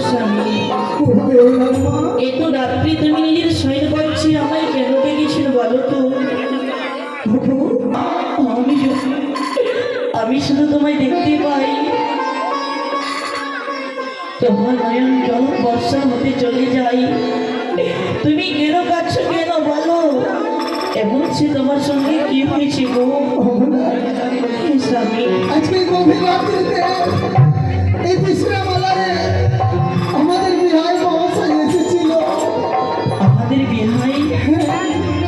স্বামী, এত রাত্রি তুমি নিজের শয়ন করছি, আমায় কেন ডেকেছিল বলো তো? আমি শুধু তোমায় দেখতে পাই, তোমার নয়ন জল বর্ষা হতে চলে যাই, তুমি কেন কাঁদছো কেন বলো? এমন সে তোমার সঙ্গে কি হয়েছে গো স্বামী? আজকে গভীর রাত্রিতে এই বিশ্রামালয়ে আমাদের বিহার মহাশয় এসেছিল। আমাদের বিহাই?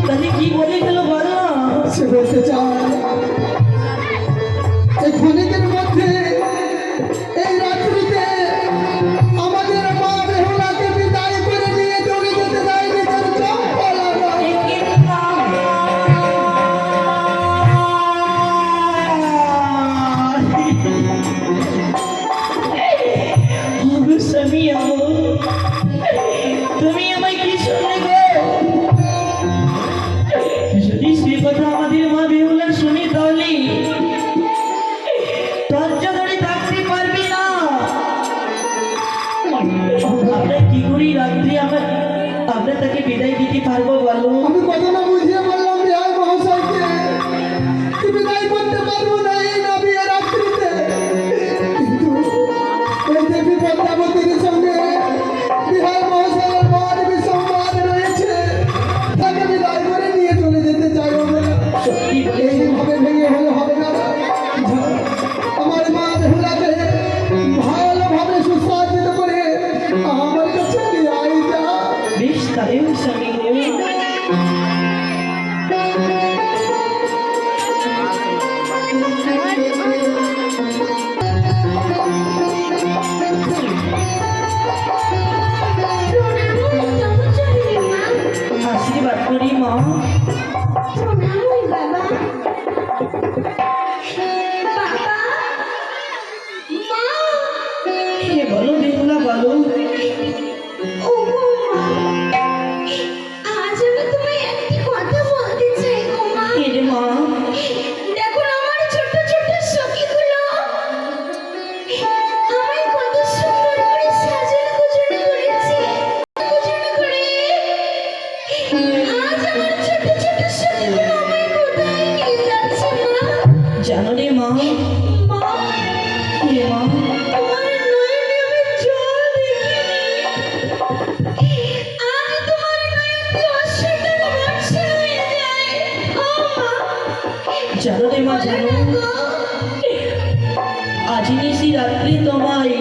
তাহলে কি বলে গেল বলো? সে বলতে চায় এই ক্ষণিকের মধ্যে এই রাত্রিতে আমাদের মা বেহুলাকে বিদায় করে নিয়ে চলে যেতে চায় নিজের চম্পালায়। স্বামী, তুমি আমায় কি শুনলে গো? যদি সে কথা আমাদের মা বেহুলার শুনি তাহলে ধৈর্য ধরে থাকতে পারবি না। আমরা কি করি রাত্রি আমরা তাকে বিদায় দিতে পারবো বলো? আমি কথা না বুঝিয়ে বললাম বিহার মহাশয়কে কি বিদায় করতে পারবো না এই না বিয়ে রাত্রিতে, কিন্তু ওই দেবী পদ্মাবতীর সঙ্গে বিহার মহাশয়ের মার বিসম্বাদ রয়েছে, তাকে বিদায় করে নিয়ে চলে যেতে চাই। সত্যি বলেছো? এইভাবে ভেঙে হলে হবে না। আমার মা বেহুলাকে ভালোভাবে সুস্বাস্থিত করে আমার কাছে নিয়ে আই যা। বেশ তাই স্বামী গো। আশীর্বাদ করি মা। হে বলো বেহুলা বলো। হে রে মা, জানো রে মা, হে মা, জানো রে মা, জানো আজ নিশি রাত্রি তোমায়